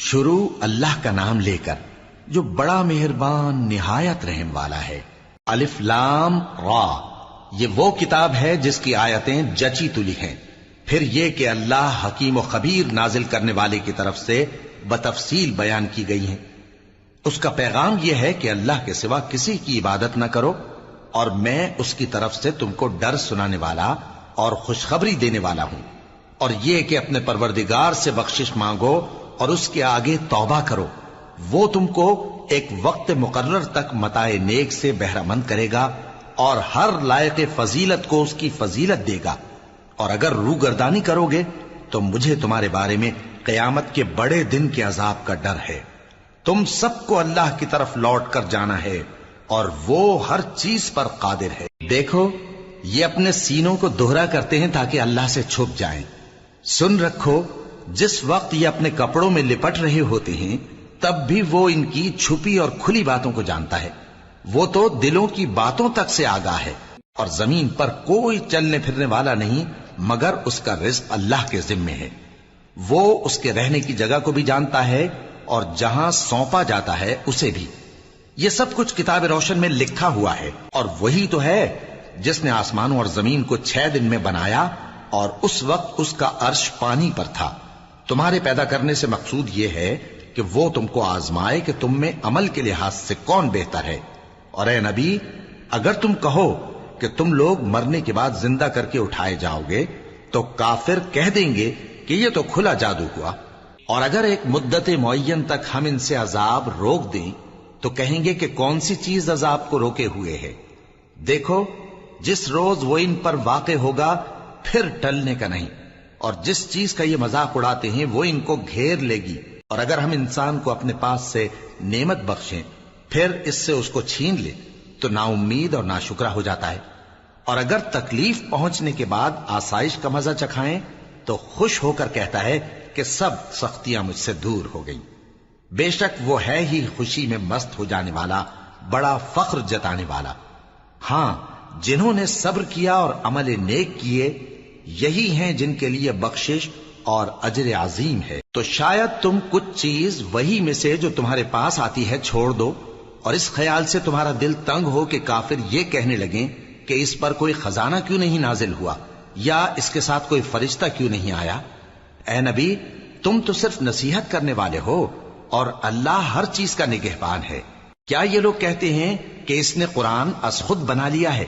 شروع اللہ کا نام لے کر جو بڑا مہربان نہایت رحم والا ہے۔ الف لام را، یہ وہ کتاب ہے جس کی آیتیں جچی تلی ہیں۔ پھر یہ کہ اللہ حکیم و خبیر نازل کرنے والے کی طرف سے بتفصیل بیان کی گئی ہیں۔ اس کا پیغام یہ ہے کہ اللہ کے سوا کسی کی عبادت نہ کرو، اور میں اس کی طرف سے تم کو ڈر سنانے والا اور خوشخبری دینے والا ہوں، اور یہ کہ اپنے پروردگار سے بخشش مانگو اور اس کے آگے توبہ کرو، وہ تم کو ایک وقت مقرر تک متاع نیک سے بہرہ مند کرے گا اور ہر لائق فضیلت کو اس کی فضیلت دے گا، اور اگر روگردانی کرو گے تو مجھے تمہارے بارے میں قیامت کے بڑے دن کے عذاب کا ڈر ہے۔ تم سب کو اللہ کی طرف لوٹ کر جانا ہے اور وہ ہر چیز پر قادر ہے۔ دیکھو یہ اپنے سینوں کو دوہرا کرتے ہیں تاکہ اللہ سے چھپ جائیں۔ سن رکھو جس وقت یہ اپنے کپڑوں میں لپٹ رہے ہوتے ہیں تب بھی وہ ان کی چھپی اور کھلی باتوں کو جانتا ہے۔ وہ تو دلوں کی باتوں تک سے آگاہ ہے، اور زمین پر کوئی چلنے پھرنے والا نہیں مگر اس کا رزق اللہ کے ذمے ہے۔ وہ اس کے رہنے کی جگہ کو بھی جانتا ہے اور جہاں سونپا جاتا ہے اسے بھی۔ یہ سب کچھ کتاب روشن میں لکھا ہوا ہے، اور وہی تو ہے جس نے آسمانوں اور زمین کو 6 دن میں بنایا، اور اس وقت اس کا عرش پانی پر تھا۔ تمہارے پیدا کرنے سے مقصود یہ ہے کہ وہ تم کو آزمائے کہ تم میں عمل کے لحاظ سے کون بہتر ہے۔ اور اے نبی، اگر تم کہو کہ تم لوگ مرنے کے بعد زندہ کر کے اٹھائے جاؤ گے تو کافر کہہ دیں گے کہ یہ تو کھلا جادو ہوا، اور اگر ایک مدت معین تک ہم ان سے عذاب روک دیں تو کہیں گے کہ کون سی چیز عذاب کو روکے ہوئے ہے۔ دیکھو جس روز وہ ان پر واقع ہوگا پھر ٹلنے کا نہیں، اور جس چیز کا یہ مذاق اڑاتے ہیں وہ ان کو گھیر لے گی۔ اور اگر ہم انسان کو اپنے پاس سے نعمت بخشیں پھر اس سے اس کو چھین لے تو نا امید اور ناشکرا ہو جاتا ہے، اور اگر تکلیف پہنچنے کے بعد آسائش کا مزہ چکھائیں تو خوش ہو کر کہتا ہے کہ سب سختیاں مجھ سے دور ہو گئیں۔ بے شک وہ ہے ہی خوشی میں مست ہو جانے والا، بڑا فخر جتانے والا۔ ہاں، جنہوں نے صبر کیا اور عمل نیک کیے یہی ہیں جن کے لیے بخشش اور اجر عظیم ہے۔ تو شاید تم کچھ چیز وہی میں سے جو تمہارے پاس آتی ہے چھوڑ دو، اور اس خیال سے تمہارا دل تنگ ہو کہ کافر یہ کہنے لگیں کہ اس پر کوئی خزانہ کیوں نہیں نازل ہوا، یا اس کے ساتھ کوئی فرشتہ کیوں نہیں آیا۔ اے نبی، تم تو صرف نصیحت کرنے والے ہو، اور اللہ ہر چیز کا نگہبان ہے۔ کیا یہ لوگ کہتے ہیں کہ اس نے قرآن از خود بنا لیا ہے؟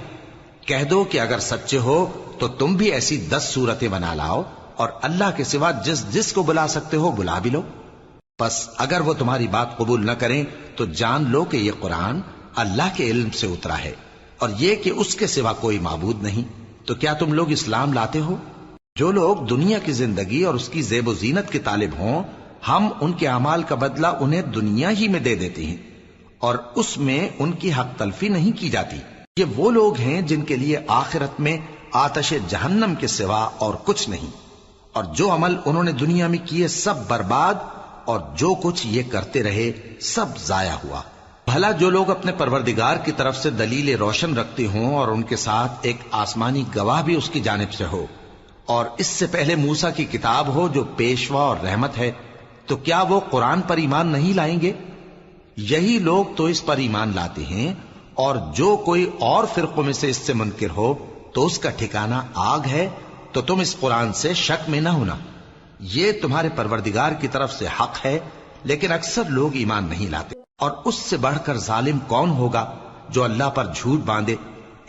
کہہ دو کہ اگر سچے ہو تو تم بھی ایسی 10 صورتیں بنا لاؤ، اور اللہ کے سوا جس جس کو بلا سکتے ہو بلا بھی لو۔ پس اگر وہ تمہاری بات قبول نہ کریں تو جان لو کہ یہ قرآن اللہ کے علم سے اترا ہے، اور یہ کہ اس کے سوا کوئی معبود نہیں۔ تو کیا تم لوگ اسلام لاتے ہو؟ جو لوگ دنیا کی زندگی اور اس کی زیب و زینت کے طالب ہوں، ہم ان کے اعمال کا بدلہ انہیں دنیا ہی میں دے دیتے ہیں، اور اس میں ان کی حق تلفی نہیں کی جاتی۔ یہ وہ لوگ ہیں جن کے لیے آخرت میں آتش جہنم کے سوا اور کچھ نہیں، اور جو عمل انہوں نے دنیا میں کیے سب برباد، اور جو کچھ یہ کرتے رہے سب ضائع ہوا۔ بھلا جو لوگ اپنے پروردگار کی طرف سے دلیل روشن رکھتے ہوں اور ان کے ساتھ ایک آسمانی گواہ بھی اس کی جانب سے ہو، اور اس سے پہلے موسیٰ کی کتاب ہو جو پیشوا اور رحمت ہے، تو کیا وہ قرآن پر ایمان نہیں لائیں گے؟ یہی لوگ تو اس پر ایمان لاتے ہیں، اور جو کوئی اور فرقوں میں سے اس سے منکر ہو تو اس کا ٹھکانہ آگ ہے۔ تو تم اس قرآن سے شک میں نہ ہونا، یہ تمہارے پروردگار کی طرف سے حق ہے، لیکن اکثر لوگ ایمان نہیں لاتے۔ اور اس سے بڑھ کر ظالم کون ہوگا جو اللہ پر جھوٹ باندھے؟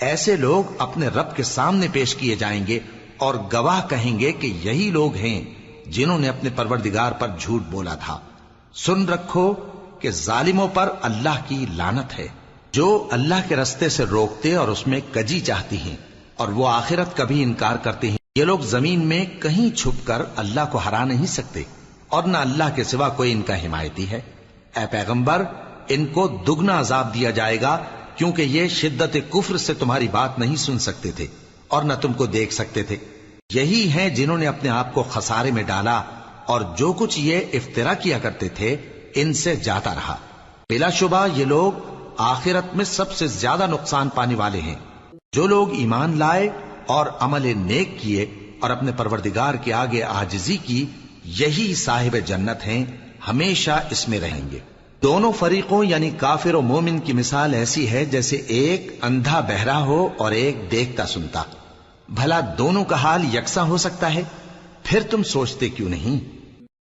ایسے لوگ اپنے رب کے سامنے پیش کیے جائیں گے اور گواہ کہیں گے کہ یہی لوگ ہیں جنہوں نے اپنے پروردگار پر جھوٹ بولا تھا۔ سن رکھو کہ ظالموں پر اللہ کی لعنت ہے، جو اللہ کے رستے سے روکتے اور اس میں کجی چاہتی ہیں، اور وہ آخرت کا بھی انکار کرتے ہیں۔ یہ لوگ زمین میں کہیں چھپ کر اللہ کو ہرا نہیں سکتے، اور نہ اللہ کے سوا کوئی ان کا حمایتی ہے۔ اے پیغمبر، ان کو دگنا عذاب دیا جائے گا، کیونکہ یہ شدت کفر سے تمہاری بات نہیں سن سکتے تھے اور نہ تم کو دیکھ سکتے تھے۔ یہی ہیں جنہوں نے اپنے آپ کو خسارے میں ڈالا، اور جو کچھ یہ افترا کیا کرتے تھے ان سے جاتا رہا۔ بلا شبہ یہ لوگ آخرت میں سب سے زیادہ نقصان پانے والے ہیں۔ جو لوگ ایمان لائے اور عمل نیک کیے اور اپنے پروردگار کے آگے عاجزی کی، یہی صاحب جنت ہیں، ہمیشہ اس میں رہیں گے۔ دونوں فریقوں یعنی کافر و مومن کی مثال ایسی ہے جیسے ایک اندھا بہرا ہو اور ایک دیکھتا سنتا۔ بھلا دونوں کا حال یکساں ہو سکتا ہے؟ پھر تم سوچتے کیوں نہیں؟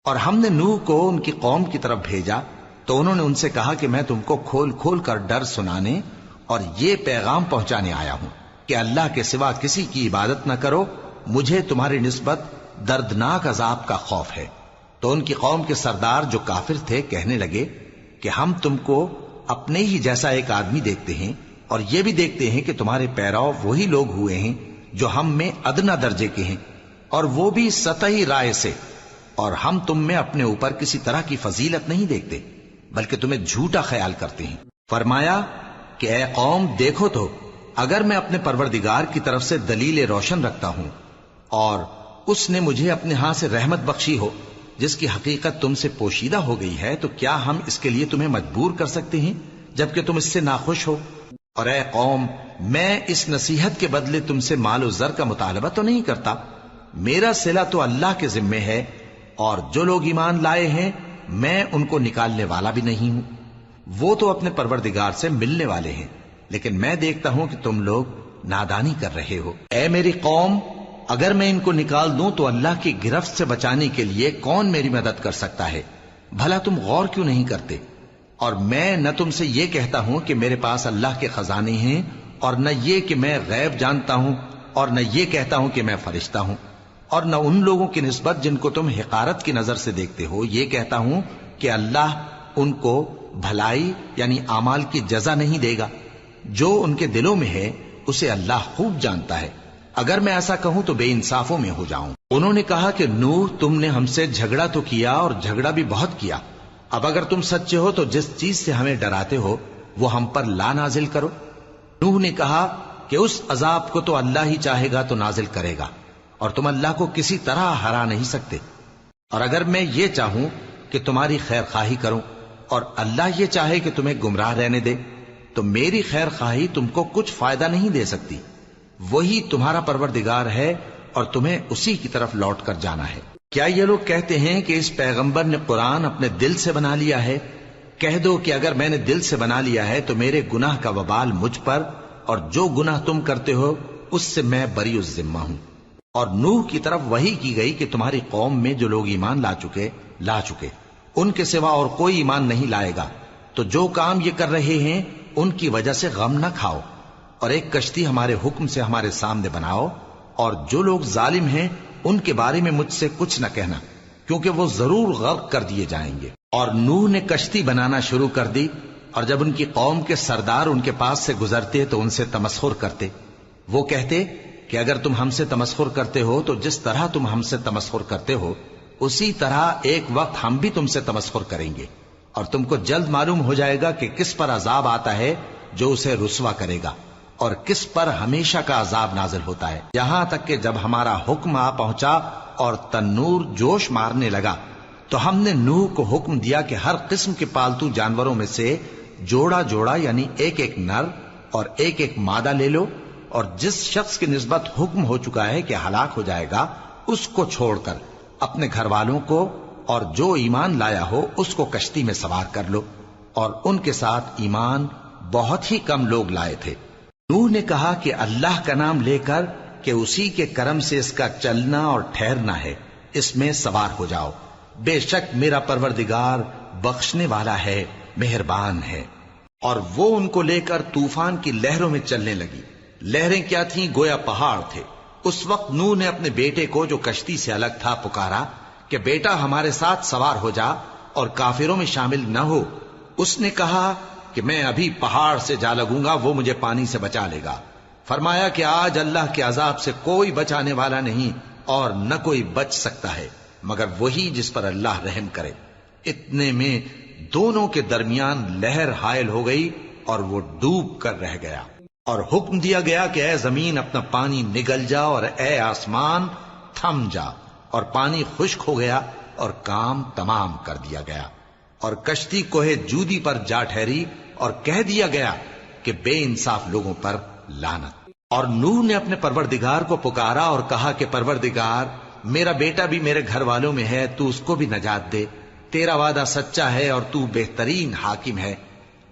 اور ہم نے نوح کو ان کی قوم کی طرف بھیجا تو انہوں نے ان سے کہا کہ میں تم کو کھول کھول کر ڈر سنانے اور یہ پیغام پہنچانے آیا ہوں کہ اللہ کے سوا کسی کی عبادت نہ کرو، مجھے تمہاری نسبت دردناک عذاب کا خوف ہے۔ تو ان کی قوم کے سردار جو کافر تھے کہنے لگے کہ ہم تم کو اپنے ہی جیسا ایک آدمی دیکھتے ہیں اور یہ بھی دیکھتے ہیں کہ تمہارے پیرو وہی لوگ ہوئے ہیں جو ہم میں ادنا درجے کے ہیں، اور وہ بھی سطحی رائے سے، اور ہم تم میں اپنے اوپر کسی طرح کی فضیلت نہیں دیکھتے بلکہ تمہیں جھوٹا خیال کرتے ہیں۔ فرمایا کہ اے قوم دیکھو تو، اگر میں اپنے پروردگار کی طرف سے دلیل روشن رکھتا ہوں اور اس نے مجھے اپنے ہاں سے رحمت بخشی ہو جس کی حقیقت تم سے پوشیدہ ہو گئی ہے، تو کیا ہم اس کے لیے تمہیں مجبور کر سکتے ہیں جبکہ تم اس سے ناخوش ہو؟ اور اے قوم، میں اس نصیحت کے بدلے تم سے مال و زر کا مطالبہ تو نہیں کرتا، میرا صلہ تو اللہ کے ذمے ہے، اور جو لوگ ایمان لائے ہیں میں ان کو نکالنے والا بھی نہیں ہوں، وہ تو اپنے پروردگار سے ملنے والے ہیں، لیکن میں دیکھتا ہوں کہ تم لوگ نادانی کر رہے ہو۔ اے میری قوم، اگر میں ان کو نکال دوں تو اللہ کی گرفت سے بچانے کے لیے کون میری مدد کر سکتا ہے؟ بھلا تم غور کیوں نہیں کرتے؟ اور میں نہ تم سے یہ کہتا ہوں کہ میرے پاس اللہ کے خزانے ہیں، اور نہ یہ کہ میں غیب جانتا ہوں، اور نہ یہ کہتا ہوں کہ میں فرشتہ ہوں، اور نہ ان لوگوں کی نسبت جن کو تم حقارت کی نظر سے دیکھتے ہو یہ کہتا ہوں کہ اللہ ان کو بھلائی یعنی اعمال کی جزا نہیں دے گا۔ جو ان کے دلوں میں ہے اسے اللہ خوب جانتا ہے، اگر میں ایسا کہوں تو بے انصافوں میں ہو جاؤں۔ انہوں نے کہا کہ نوح، تم نے ہم سے جھگڑا تو کیا اور جھگڑا بھی بہت کیا، اب اگر تم سچے ہو تو جس چیز سے ہمیں ڈراتے ہو وہ ہم پر لا نازل کرو۔ نوح نے کہا کہ اس عذاب کو تو اللہ ہی چاہے گا تو نازل کرے گا، اور تم اللہ کو کسی طرح ہرا نہیں سکتے، اور اگر میں یہ چاہوں کہ تمہاری خیر خواہی کروں اور اللہ یہ چاہے کہ تمہیں گمراہ رہنے دے تو میری خیر خواہی تم کو کچھ فائدہ نہیں دے سکتی، وہی تمہارا پروردگار ہے اور تمہیں اسی کی طرف لوٹ کر جانا ہے۔ کیا یہ لوگ کہتے ہیں کہ اس پیغمبر نے قرآن اپنے دل سے بنا لیا ہے؟ کہہ دو کہ اگر میں نے دل سے بنا لیا ہے تو میرے گناہ کا وبال مجھ پر، اور جو گناہ تم کرتے ہو اس سے میں بری الذمہ ہوں۔ اور نوح کی طرف وحی کی گئی کہ تمہاری قوم میں جو لوگ ایمان لا چکے ان کے سوا اور کوئی ایمان نہیں لائے گا، تو جو کام یہ کر رہے ہیں ان کی وجہ سے غم نہ کھاؤ، اور ایک کشتی ہمارے حکم سے ہمارے سامنے بناؤ، اور جو لوگ ظالم ہیں ان کے بارے میں مجھ سے کچھ نہ کہنا، کیونکہ وہ ضرور غرق کر دیے جائیں گے۔ اور نوح نے کشتی بنانا شروع کر دی، اور جب ان کی قوم کے سردار ان کے پاس سے گزرتے تو ان سے تمسخر کرتے۔ وہ کہتے کہ اگر تم ہم سے تمسخر کرتے ہو تو جس طرح تم ہم سے تمسخر کرتے ہو اسی طرح ایک وقت ہم بھی تم سے تمسخر کریں گے، اور تم کو جلد معلوم ہو جائے گا کہ کس پر عذاب آتا ہے جو اسے رسوا کرے گا، اور کس پر ہمیشہ کا عذاب نازل ہوتا ہے، یہاں تک کہ جب ہمارا حکم آ پہنچا اور تنور جوش مارنے لگا تو ہم نے نوح کو حکم دیا کہ ہر قسم کے پالتو جانوروں میں سے جوڑا جوڑا یعنی ایک ایک نر اور ایک ایک مادہ لے لو، اور جس شخص کی نسبت حکم ہو چکا ہے کہ ہلاک ہو جائے گا اس کو چھوڑ کر اپنے گھر والوں کو اور جو ایمان لایا ہو اس کو کشتی میں سوار کر لو، اور ان کے ساتھ ایمان بہت ہی کم لوگ لائے تھے۔ نوح نے کہا کہ اللہ کا نام لے کر کہ اسی کے کرم سے اس کا چلنا اور ٹھہرنا ہے، اس میں سوار ہو جاؤ، بے شک میرا پروردگار بخشنے والا ہے، مہربان ہے۔ اور وہ ان کو لے کر طوفان کی لہروں میں چلنے لگی۔ لہریں کیا تھیں؟ گویا پہاڑ تھے۔ اس وقت نوح نے اپنے بیٹے کو جو کشتی سے الگ تھا پکارا کہ بیٹا ہمارے ساتھ سوار ہو جا اور کافروں میں شامل نہ ہو۔ اس نے کہا کہ میں ابھی پہاڑ سے جا لگوں گا، وہ مجھے پانی سے بچا لے گا۔ فرمایا کہ آج اللہ کے عذاب سے کوئی بچانے والا نہیں اور نہ کوئی بچ سکتا ہے مگر وہی جس پر اللہ رحم کرے۔ اتنے میں دونوں کے درمیان لہر حائل ہو گئی اور وہ ڈوب کر رہ گیا، اور حکم دیا گیا کہ اے زمین اپنا پانی نگل جا اور اے آسمان تھم جا، اور پانی خشک ہو گیا اور کام تمام کر دیا گیا، اور کشتی کوہ جودی پر جا ٹھہری، اور کہہ دیا گیا کہ بے انصاف لوگوں پر لعنت۔ اور نوح نے اپنے پروردگار کو پکارا اور کہا کہ پروردگار، میرا بیٹا بھی میرے گھر والوں میں ہے، تو اس کو بھی نجات دے، تیرا وعدہ سچا ہے اور تو بہترین حاکم ہے۔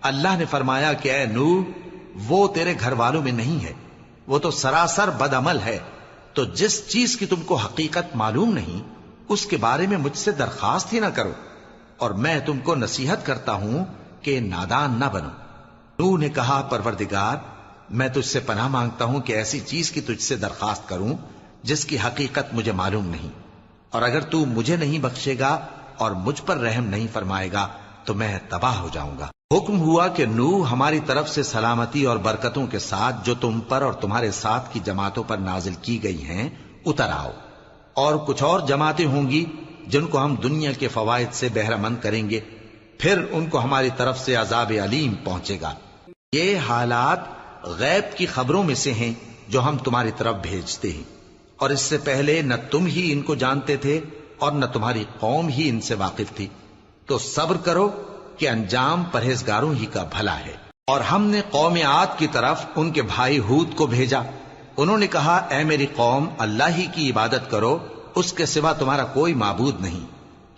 اللہ نے فرمایا کہ اے نوح، وہ تیرے گھر والوں میں نہیں ہے، وہ تو سراسر بدعمل ہے، تو جس چیز کی تم کو حقیقت معلوم نہیں اس کے بارے میں مجھ سے درخواست ہی نہ کرو، اور میں تم کو نصیحت کرتا ہوں کہ نادان نہ بنو۔ نوح نے کہا پروردگار، میں تجھ سے پناہ مانگتا ہوں کہ ایسی چیز کی تجھ سے درخواست کروں جس کی حقیقت مجھے معلوم نہیں، اور اگر تو مجھے نہیں بخشے گا اور مجھ پر رحم نہیں فرمائے گا تو میں تباہ ہو جاؤں گا۔ حکم ہوا کہ نوح ہماری طرف سے سلامتی اور برکتوں کے ساتھ جو تم پر اور تمہارے ساتھ کی جماعتوں پر نازل کی گئی ہیں اتر آؤ، اور کچھ اور جماعتیں ہوں گی جن کو ہم دنیا کے فوائد سے بہرہ مند کریں گے، پھر ان کو ہماری طرف سے عذاب علیم پہنچے گا۔ یہ حالات غیب کی خبروں میں سے ہیں جو ہم تمہاری طرف بھیجتے ہیں، اور اس سے پہلے نہ تم ہی ان کو جانتے تھے اور نہ تمہاری قوم ہی ان سے واقف تھی، تو صبر کرو کہ انجام پرہیزگاروں ہی کا بھلا ہے۔ اور ہم نے قوم عاد کی طرف ان کے بھائی ہود کو بھیجا، انہوں نے کہا اے میری قوم، اللہ ہی کی عبادت کرو، اس کے سوا تمہارا کوئی معبود نہیں،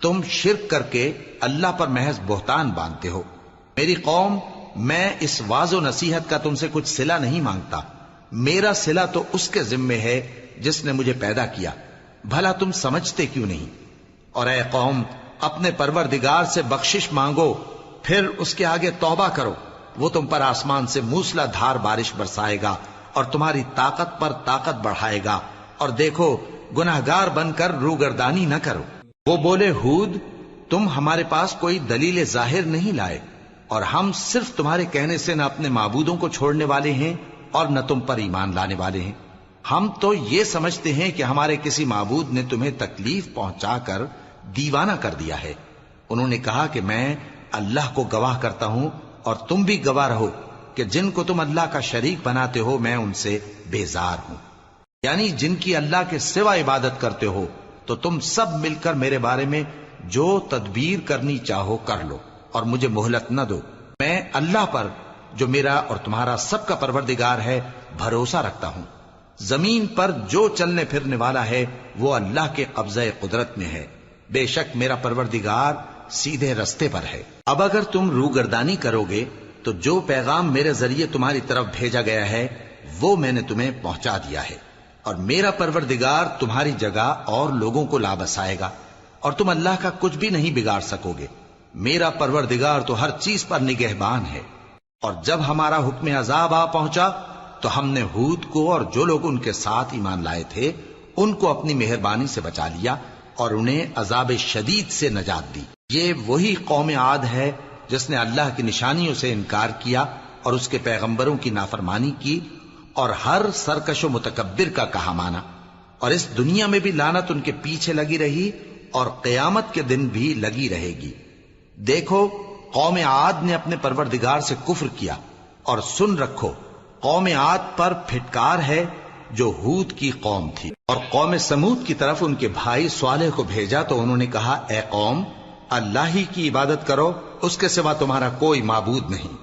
تم شرک کر کے اللہ پر محض بہتان باندھتے ہو۔ میری قوم، میں اس واعظ و نصیحت کا تم سے کچھ صلہ نہیں مانگتا، میرا صلہ تو اس کے ذمے ہے جس نے مجھے پیدا کیا، بھلا تم سمجھتے کیوں نہیں؟ اور اے قوم، اپنے پروردگار سے بخشش مانگو، پھر اس کے آگے توبہ کرو، وہ تم پر آسمان سے موسلا دھار بارش برسائے گا اور تمہاری طاقت پر طاقت بڑھائے گا، اور دیکھو گناہگار بن کر روگردانی نہ کرو۔ وہ بولے ہود، تم ہمارے پاس کوئی دلیل ظاہر نہیں لائے، اور ہم صرف تمہارے کہنے سے نہ اپنے معبودوں کو چھوڑنے والے ہیں اور نہ تم پر ایمان لانے والے ہیں، ہم تو یہ سمجھتے ہیں کہ ہمارے کسی معبود نے تمہیں تکلیف پہنچا کر دیوانہ کر دیا ہے۔ انہوں نے کہا کہ میں اللہ کو گواہ کرتا ہوں اور تم بھی گواہ رہو کہ جن کو تم اللہ کا شریک بناتے ہو میں ان سے بیزار ہوں، یعنی جن کی اللہ کے سوا عبادت کرتے ہو، تو تم سب مل کر میرے بارے میں جو تدبیر کرنی چاہو کر لو اور مجھے مہلت نہ دو۔ میں اللہ پر جو میرا اور تمہارا سب کا پروردگار ہے بھروسہ رکھتا ہوں، زمین پر جو چلنے پھرنے والا ہے وہ اللہ کے قبضہ قدرت میں ہے، بے شک میرا پروردگار سیدھے رستے پر ہے۔ اب اگر تم روگردانی کرو گے تو جو پیغام میرے ذریعے تمہاری طرف بھیجا گیا ہے وہ میں نے تمہیں پہنچا دیا ہے، اور میرا پروردگار تمہاری جگہ اور لوگوں کو لا بسائے گا، اور تم اللہ کا کچھ بھی نہیں بگاڑ سکو گے، میرا پروردگار تو ہر چیز پر نگہبان ہے۔ اور جب ہمارا حکم عذاب آ پہنچا تو ہم نے ہود کو اور جو لوگ ان کے ساتھ ایمان لائے تھے ان کو اپنی مہربانی سے بچا لیا اور انہیں عذاب شدید سے نجات دی۔ یہ وہی قوم عاد ہے جس نے اللہ کی نشانیوں سے انکار کیا اور اس کے پیغمبروں کی نافرمانی کی اور ہر سرکش و متکبر کا کہا مانا، اور اس دنیا میں بھی لعنت ان کے پیچھے لگی رہی اور قیامت کے دن بھی لگی رہے گی۔ دیکھو قوم عاد نے اپنے پروردگار سے کفر کیا، اور سن رکھو قوم عاد پر پھٹکار ہے جو ہود کی قوم تھی۔ اور قوم سمود کی طرف ان کے بھائی صالح کو بھیجا تو انہوں نے کہا اے قوم، اللہ ہی کی عبادت کرو، اس کے سوا تمہارا کوئی معبود نہیں،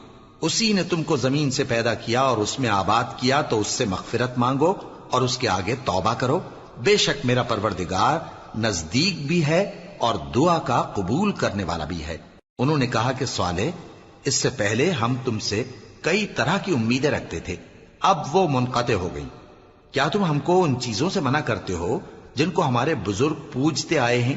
اسی نے تم کو زمین سے پیدا کیا اور اس میں آباد کیا، تو اس سے مغفرت مانگو اور اس کے آگے توبہ کرو، بے شک میرا پروردگار نزدیک بھی ہے اور دعا کا قبول کرنے والا بھی ہے۔ انہوں نے کہا کہ صالح، اس سے پہلے ہم تم سے کئی طرح کی امیدیں رکھتے تھے، اب وہ منقطع ہو گئی، کیا تم ہم کو ان چیزوں سے منع کرتے ہو جن کو ہمارے بزرگ پوجتے آئے ہیں؟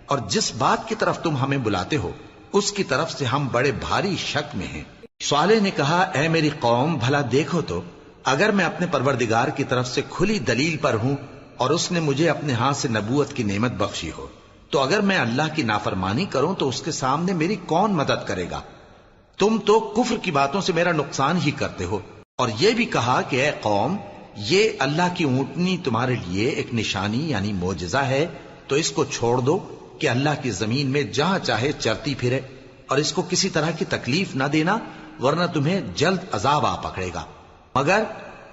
اور جس بات کی طرف تم ہمیں بلاتے ہو اس کی طرف سے ہم بڑے بھاری شک میں ہیں۔ صالح نے کہا اے میری قوم، بھلا دیکھو تو اگر میں اپنے پروردگار کی طرف سے کھلی دلیل پر ہوں اور اس نے مجھے اپنے ہاتھ سے نبوت کی نعمت بخشی ہو، تو اگر میں اللہ کی نافرمانی کروں تو اس کے سامنے میری کون مدد کرے گا؟ تم تو کفر کی باتوں سے میرا نقصان ہی کرتے ہو۔ اور یہ بھی کہا کہ اے قوم، یہ اللہ کی اونٹنی تمہارے لیے ایک نشانی یعنی معجزہ ہے، تو اس کو چھوڑ دو کہ اللہ کی زمین میں جہاں چاہے چرتی پھرے، اور اس کو کسی طرح کی تکلیف نہ دینا ورنہ تمہیں جلد عذاب آ پکڑے گا۔ مگر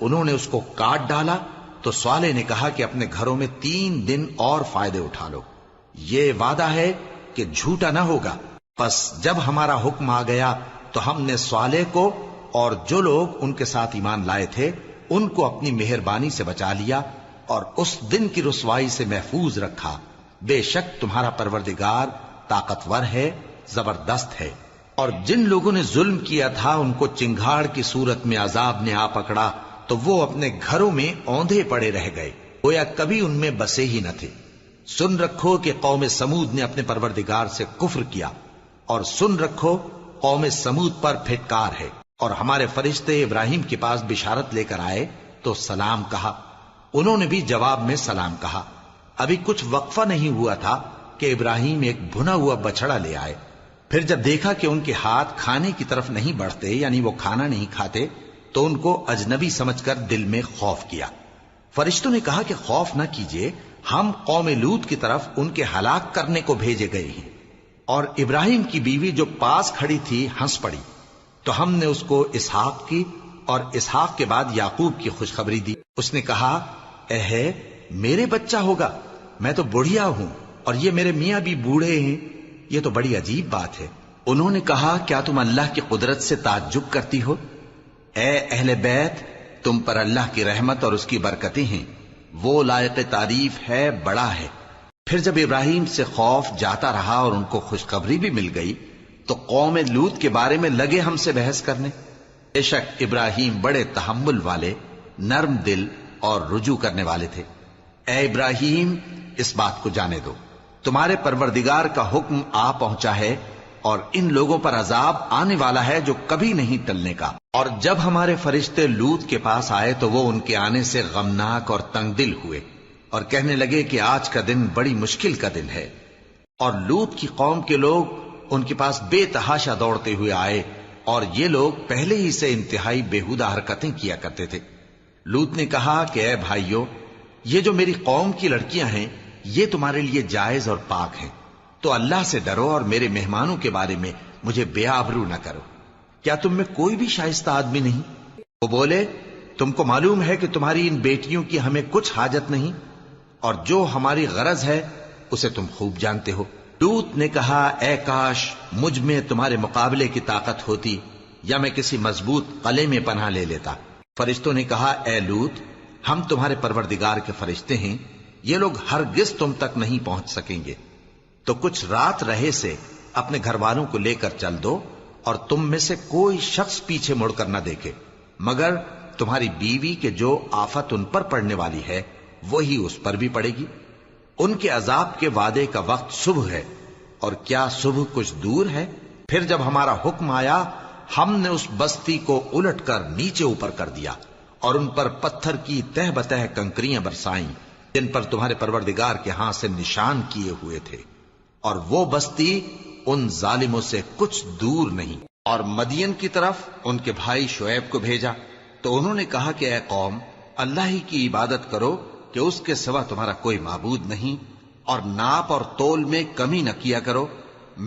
انہوں نے اس کو کاٹ ڈالا تو صالح نے کہا کہ اپنے گھروں میں 3 دن اور فائدے اٹھا لو، یہ وعدہ ہے کہ جھوٹا نہ ہوگا۔ پس جب ہمارا حکم آ گیا تو ہم نے صالح کو اور جو لوگ ان کے ساتھ ایمان لائے تھے ان کو اپنی مہربانی سے بچا لیا اور اس دن کی رسوائی سے محفوظ رکھا، بے شک تمہارا پروردگار طاقتور ہے، زبردست ہے۔ اور جن لوگوں نے ظلم کیا تھا ان کو چنگھاڑ کی صورت میں عذاب نے آ پکڑا تو وہ اپنے گھروں میں اوندھے پڑے رہ گئے، گویا کبھی ان میں بسے ہی نہ تھے۔ سن رکھو کہ قوم سمود نے اپنے پروردگار سے کفر کیا، اور سن رکھو قوم سمود پر پھٹکار ہے۔ اور ہمارے فرشتے ابراہیم کے پاس بشارت لے کر آئے تو سلام کہا، انہوں نے بھی جواب میں سلام کہا۔ ابھی کچھ وقفہ نہیں ہوا تھا کہ ابراہیم ایک بھنا ہوا بچڑا لے آئے۔ پھر جب دیکھا کہ ان کے ہاتھ کھانے کی طرف نہیں بڑھتے، یعنی وہ کھانا نہیں کھاتے، تو ان کو اجنبی سمجھ کر دل میں خوف کیا۔ فرشتوں نے کہا کہ خوف نہ کیجیے، ہم قوم لوط کی طرف ان کے ہلاک کرنے کو بھیجے گئے ہیں۔ اور ابراہیم کی بیوی جو پاس کھڑی تھی ہنس پڑی، تو ہم نے اس کو اسحاق کی اور اسحاق کے بعد یعقوب کی خوشخبری دی۔ اس نے کہا، اے میرے بچہ ہوگا، میں تو بڑھیا ہوں اور یہ میرے میاں بھی بوڑھے ہیں، یہ تو بڑی عجیب بات ہے۔ انہوں نے کہا، کیا تم اللہ کی قدرت سے تعجب کرتی ہو؟ اے اہل بیت، تم پر اللہ کی رحمت اور اس کی برکتیں ہیں، وہ لائق تعریف ہے، بڑا ہے۔ پھر جب ابراہیم سے خوف جاتا رہا اور ان کو خوشخبری بھی مل گئی تو قوم لوط کے بارے میں لگے ہم سے بحث کرنے۔ بے شک ابراہیم بڑے تحمل والے، نرم دل اور رجوع کرنے والے تھے۔ اے ابراہیم، اس بات کو جانے دو، تمہارے پروردگار کا حکم آ پہنچا ہے اور ان لوگوں پر عذاب آنے والا ہے جو کبھی نہیں ٹلنے کا۔ اور جب ہمارے فرشتے لوط کے پاس آئے تو وہ ان کے آنے سے غمناک اور تنگ دل ہوئے اور کہنے لگے کہ آج کا دن بڑی مشکل کا دن ہے۔ اور لوط کی قوم کے لوگ ان کے پاس بے تحاشا دوڑتے ہوئے آئے، اور یہ لوگ پہلے ہی سے انتہائی بےہودہ حرکتیں کیا کرتے تھے۔ لوط نے کہا کہ اے بھائیو، یہ جو میری قوم کی لڑکیاں ہیں یہ تمہارے لیے جائز اور پاک ہیں، تو اللہ سے ڈرو اور میرے مہمانوں کے بارے میں مجھے بے آبرو نہ کرو۔ کیا تم میں کوئی بھی شائستہ آدمی نہیں؟ وہ بولے، تم کو معلوم ہے کہ تمہاری ان بیٹیوں کی ہمیں کچھ حاجت نہیں، اور جو ہماری غرض ہے اسے تم خوب جانتے ہو۔ لوط نے کہا، اے کاش مجھ میں تمہارے مقابلے کی طاقت ہوتی، یا میں کسی مضبوط قلعے میں پناہ لے لیتا۔ فرشتوں نے کہا، اے لوط، ہم تمہارے پروردگار کے فرشتے ہیں، یہ لوگ ہرگز تم تک نہیں پہنچ سکیں گے، تو کچھ رات رہے سے اپنے گھر والوں کو لے کر چل دو، اور تم میں سے کوئی شخص پیچھے مڑ کر نہ دیکھے، مگر تمہاری بیوی کے جو آفت ان پر پڑنے والی ہے وہی اس پر بھی پڑے گی۔ ان کے عذاب کے وعدے کا وقت صبح ہے، اور کیا صبح کچھ دور ہے؟ پھر جب ہمارا حکم آیا ہم نے اس بستی کو الٹ کر نیچے اوپر کر دیا اور ان پر پتھر کی تہ بتہ کنکریاں برسائیں جن پر تمہارے پروردگار کے ہاں سے نشان کیے ہوئے تھے، اور وہ بستی ان ظالموں سے کچھ دور نہیں۔ اور مدین کی طرف ان کے بھائی شعیب کو بھیجا تو انہوں نے کہا کہ اے قوم، اللہ ہی کی عبادت کرو کہ اس کے سوا تمہارا کوئی معبود نہیں، اور ناپ اور تول میں کمی نہ کیا کرو،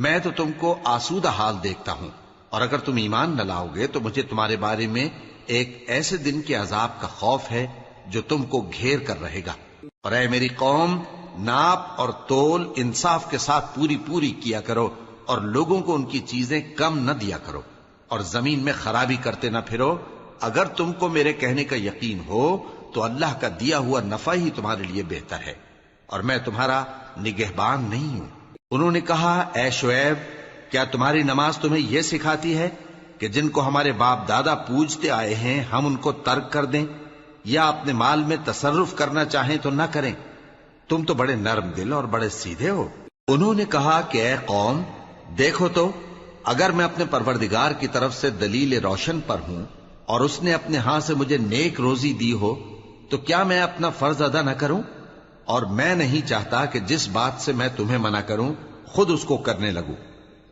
میں تو تم کو آسودہ حال دیکھتا ہوں، اور اگر تم ایمان نہ لاؤ گے تو مجھے تمہارے بارے میں ایک ایسے دن کے عذاب کا خوف ہے جو تم کو گھیر کر رہے گا۔ اور اے میری قوم، ناپ اور تول انصاف کے ساتھ پوری پوری کیا کرو، اور لوگوں کو ان کی چیزیں کم نہ دیا کرو، اور زمین میں خرابی کرتے نہ پھرو۔ اگر تم کو میرے کہنے کا یقین ہو تو اللہ کا دیا ہوا نفع ہی تمہارے لیے بہتر ہے، اور میں تمہارا نگہبان نہیں ہوں۔ انہوں نے کہا، اے شعیب، کیا تمہاری نماز تمہیں یہ سکھاتی ہے کہ جن کو ہمارے باپ دادا پوجتے آئے ہیں ہم ان کو ترک کر دیں، یا اپنے مال میں تصرف کرنا چاہیں تو نہ کریں؟ تم تو بڑے نرم دل اور بڑے سیدھے ہو۔ انہوں نے کہا کہ اے قوم، دیکھو تو، اگر میں اپنے پروردگار کی طرف سے دلیل روشن پر ہوں اور اس نے اپنے ہاں سے مجھے نیک روزی دی ہو تو کیا میں اپنا فرض ادا نہ کروں؟ اور میں نہیں چاہتا کہ جس بات سے میں تمہیں منع کروں خود اس کو کرنے لگوں۔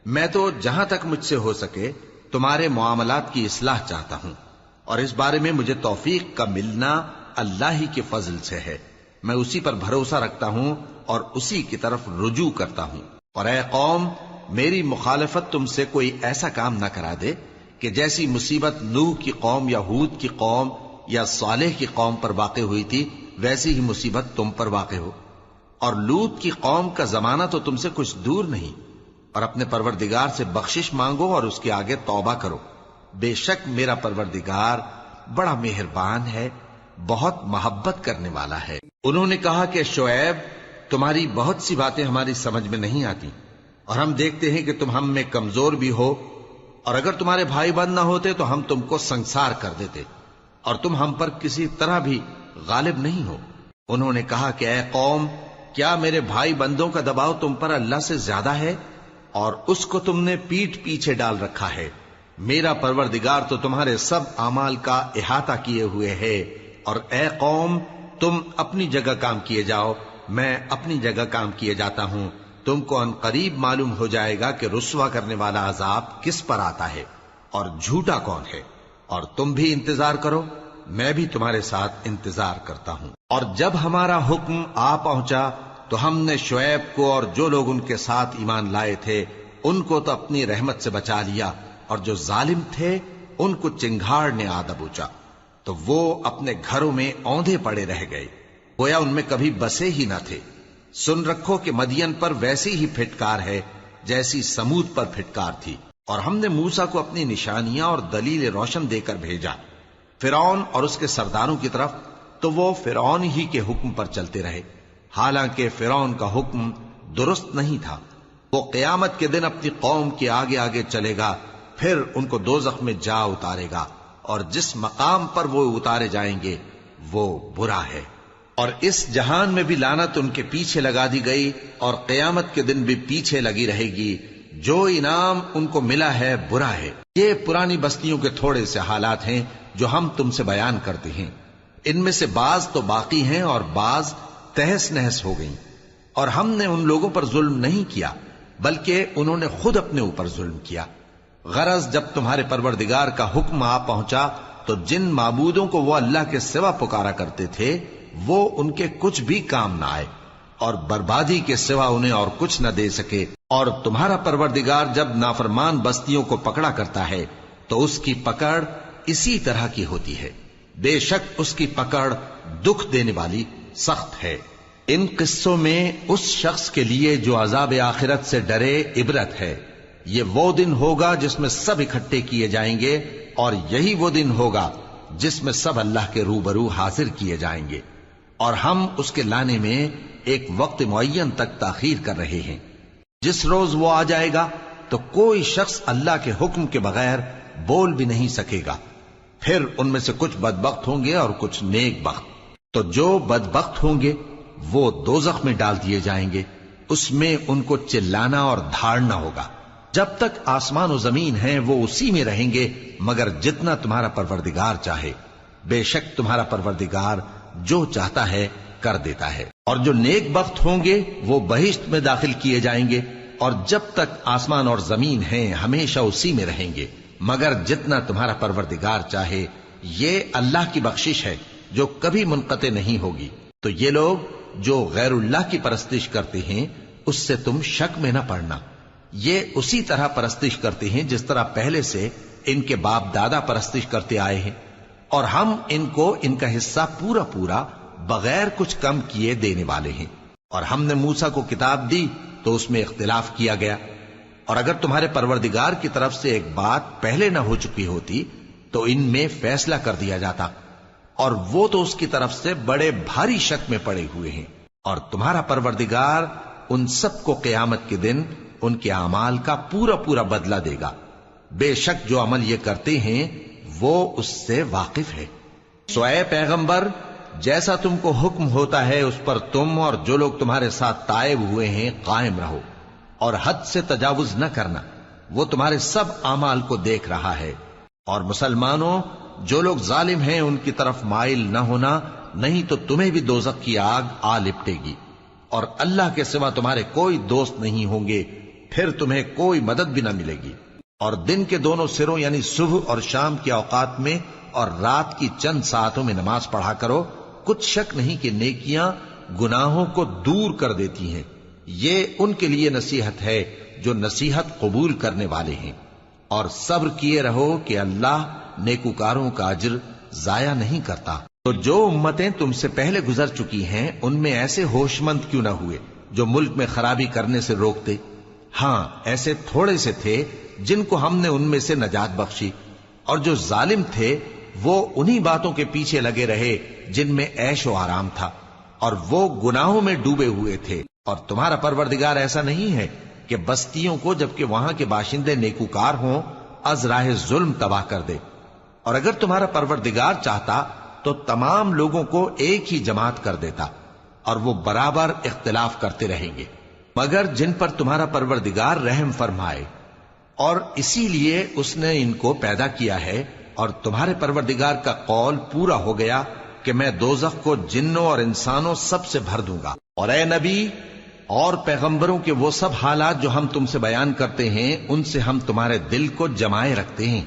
میں تو جہاں تک مجھ سے ہو سکے تمہارے معاملات کی اصلاح چاہتا ہوں، اور اس بارے میں مجھے توفیق کا ملنا اللہ ہی کے فضل سے ہے۔ میں اسی پر بھروسہ رکھتا ہوں اور اسی کی طرف رجوع کرتا ہوں۔ اور اے قوم، میری مخالفت تم سے کوئی ایسا کام نہ کرا دے کہ جیسی مصیبت نوح کی قوم یا ہود کی قوم یا صالح کی قوم پر واقع ہوئی تھی ویسی ہی مصیبت تم پر واقع ہو۔ اور لوط کی قوم کا زمانہ تو تم سے کچھ دور نہیں، اور اپنے پروردگار سے بخشش مانگو اور اس کے آگے توبہ کرو، بے شک میرا پروردگار بڑا مہربان ہے، بہت محبت کرنے والا ہے۔ انہوں نے کہا کہ شعیب، تمہاری بہت سی باتیں ہماری سمجھ میں نہیں آتی، اور ہم دیکھتے ہیں کہ تم ہم میں کمزور بھی ہو، اور اگر تمہارے بھائی بند نہ ہوتے تو ہم تم کو سنسار کر دیتے، اور تم ہم پر کسی طرح بھی غالب نہیں ہو۔ انہوں نے کہا کہ اے قوم، کیا میرے بھائی بندوں کا دباؤ تم پر اللہ سے زیادہ ہے؟ اور اس کو تم نے پیٹھ پیچھے ڈال رکھا ہے۔ میرا پروردگار تو تمہارے سب اعمال کا احاطہ کیے ہوئے ہے۔ اور اے قوم، تم اپنی جگہ کام کیے جاؤ، میں اپنی جگہ کام کیے جاتا ہوں۔ تم کو ان قریب معلوم ہو جائے گا کہ رسوا کرنے والا عذاب کس پر آتا ہے اور جھوٹا کون ہے۔ اور تم بھی انتظار کرو، میں بھی تمہارے ساتھ انتظار کرتا ہوں۔ اور جب ہمارا حکم آ پہنچا تو ہم نے شعیب کو اور جو لوگ ان کے ساتھ ایمان لائے تھے ان کو تو اپنی رحمت سے بچا لیا، اور جو ظالم تھے ان کو چنگھاڑ نے آ دبوچا، تو وہ اپنے گھروں میں اوندھے پڑے رہ گئے، گویا ان میں کبھی بسے ہی نہ تھے۔ سن رکھو کہ مدین پر ویسی ہی پھٹکار ہے جیسی سمود پر پھٹکار تھی۔ اور ہم نے موسیٰ کو اپنی نشانیاں اور دلیل روشن دے کر بھیجا فرعون اور اس کے سرداروں کی طرف، تو وہ فرعون ہی کے حکم پر چلتے رہے، حالانکہ فرعون کا حکم درست نہیں تھا۔ وہ قیامت کے دن اپنی قوم کے آگے آگے چلے گا، پھر ان کو دوزخ میں جا اتارے گا، اور جس مقام پر وہ اتارے جائیں گے وہ برا ہے۔ اور اس جہان میں بھی لعنت ان کے پیچھے لگا دی گئی، اور قیامت کے دن بھی پیچھے لگی رہے گی۔ جو انعام ان کو ملا ہے برا ہے۔ یہ پرانی بستیوں کے تھوڑے سے حالات ہیں جو ہم تم سے بیان کرتے ہیں، ان میں سے بعض تو باقی ہیں اور بعض تہس نہس ہو گئیں۔ اور ہم نے ان لوگوں پر ظلم نہیں کیا بلکہ انہوں نے خود اپنے اوپر ظلم کیا۔ غرض جب تمہارے پروردگار کا حکم آ پہنچا تو جن معبودوں کو وہ اللہ کے سوا پکارا کرتے تھے وہ ان کے کچھ بھی کام نہ آئے، اور بربادی کے سوا انہیں اور کچھ نہ دے سکے۔ اور تمہارا پروردگار جب نافرمان بستیوں کو پکڑا کرتا ہے تو اس کی پکڑ اسی طرح کی ہوتی ہے، بے شک اس کی پکڑ دکھ دینے والی سخت ہے۔ ان قصوں میں اس شخص کے لیے جو عذاب آخرت سے ڈرے عبرت ہے۔ یہ وہ دن ہوگا جس میں سب اکٹھے کیے جائیں گے، اور یہی وہ دن ہوگا جس میں سب اللہ کے روبرو حاضر کیے جائیں گے، اور ہم اس کے لانے میں ایک وقت معین تک تاخیر کر رہے ہیں۔ جس روز وہ آ جائے گا تو کوئی شخص اللہ کے حکم کے بغیر بول بھی نہیں سکے گا۔ پھر ان میں سے کچھ بدبخت ہوں گے اور کچھ نیک بخت۔ تو جو بدبخت ہوں گے وہ دوزخ میں ڈال دیے جائیں گے، اس میں ان کو چلانا اور دھاڑنا ہوگا۔ جب تک آسمان و زمین ہیں وہ اسی میں رہیں گے مگر جتنا تمہارا پروردگار چاہے۔ بے شک تمہارا پروردگار جو چاہتا ہے کر دیتا ہے۔ اور جو نیک بخت ہوں گے وہ بہشت میں داخل کیے جائیں گے، اور جب تک آسمان اور زمین ہیں ہمیشہ اسی میں رہیں گے مگر جتنا تمہارا پروردگار چاہے۔ یہ اللہ کی بخشش ہے جو کبھی منقطع نہیں ہوگی۔ تو یہ لوگ جو غیر اللہ کی پرستش کرتے ہیں اس سے تم شک میں نہ پڑنا، یہ اسی طرح پرستش کرتے ہیں جس طرح پہلے سے ان کے باپ دادا پرستش کرتے آئے ہیں، اور ہم ان کو ان کا حصہ پورا پورا بغیر کچھ کم کیے دینے والے ہیں۔ اور ہم نے موسیٰ کو کتاب دی تو اس میں اختلاف کیا گیا، اور اگر تمہارے پروردگار کی طرف سے ایک بات پہلے نہ ہو چکی ہوتی تو ان میں فیصلہ کر دیا جاتا، اور وہ تو اس کی طرف سے بڑے بھاری شک میں پڑے ہوئے ہیں۔ اور تمہارا پروردگار ان سب کو قیامت کے دن ان کے اعمال کا پورا پورا بدلہ دے گا۔ بے شک جو عمل یہ کرتے ہیں وہ اس سے واقف ہے۔ سو اے پیغمبر، جیسا تم کو حکم ہوتا ہے اس پر تم اور جو لوگ تمہارے ساتھ تائب ہوئے ہیں قائم رہو، اور حد سے تجاوز نہ کرنا، وہ تمہارے سب اعمال کو دیکھ رہا ہے۔ اور مسلمانوں، جو لوگ ظالم ہیں ان کی طرف مائل نہ ہونا، نہیں تو تمہیں بھی دوزخ کی آگ آ لپٹے گی، اور اللہ کے سوا تمہارے کوئی دوست نہیں ہوں گے، پھر تمہیں کوئی مدد بھی نہ ملے گی۔ اور دن کے دونوں سروں یعنی صبح اور شام کے اوقات میں اور رات کی چند ساعتوں میں نماز پڑھا کرو، کچھ شک نہیں کہ نیکیاں گناہوں کو دور کر دیتی ہیں۔ یہ ان کے لیے نصیحت ہے جو نصیحت قبول کرنے والے ہیں۔ اور صبر کیے رہو کہ اللہ نیکوکاروں کا اجر ضائع نہیں کرتا۔ تو جو امتیں تم سے پہلے گزر چکی ہیں ان میں ایسے ہوش مند کیوں نہ ہوئے جو ملک میں خرابی کرنے سے روکتے؟ ہاں، ایسے تھوڑے سے تھے جن کو ہم نے ان میں سے نجات بخشی، اور جو ظالم تھے وہ انہی باتوں کے پیچھے لگے رہے جن میں عیش و آرام تھا، اور وہ گناہوں میں ڈوبے ہوئے تھے۔ اور تمہارا پروردگار ایسا نہیں ہے کہ بستیوں کو جبکہ وہاں کے باشندے نیکوکار ہوں از راہ ظلم تباہ کر دے. اور اگر تمہارا پروردگار چاہتا تو تمام لوگوں کو ایک ہی جماعت کر دیتا اور وہ برابر اختلاف کرتے رہیں گے، مگر جن پر تمہارا پروردگار رحم فرمائے. اور اسی لیے اس نے ان کو پیدا کیا ہے، اور تمہارے پروردگار کا قول پورا ہو گیا کہ میں دوزخ کو جنوں اور انسانوں سب سے بھر دوں گا. اور اے نبی اور پیغمبروں کے وہ سب حالات جو ہم تم سے بیان کرتے ہیں ان سے ہم تمہارے دل کو جمائے رکھتے ہیں،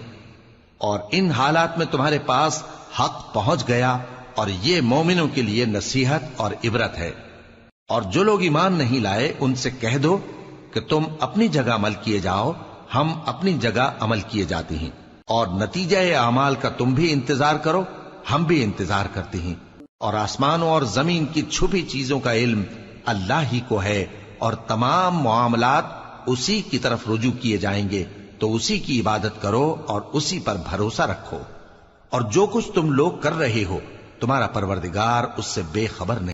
اور ان حالات میں تمہارے پاس حق پہنچ گیا، اور یہ مومنوں کے لیے نصیحت اور عبرت ہے. اور جو لوگ ایمان نہیں لائے ان سے کہہ دو کہ تم اپنی جگہ عمل کیے جاؤ، ہم اپنی جگہ عمل کیے جاتے ہیں، اور نتیجہ اعمال کا تم بھی انتظار کرو، ہم بھی انتظار کرتے ہیں. اور آسمانوں اور زمین کی چھپی چیزوں کا علم اللہ ہی کو ہے، اور تمام معاملات اسی کی طرف رجوع کیے جائیں گے، تو اسی کی عبادت کرو اور اسی پر بھروسہ رکھو. اور جو کچھ تم لوگ کر رہے ہو تمہارا پروردگار اس سے بے خبر نہیں.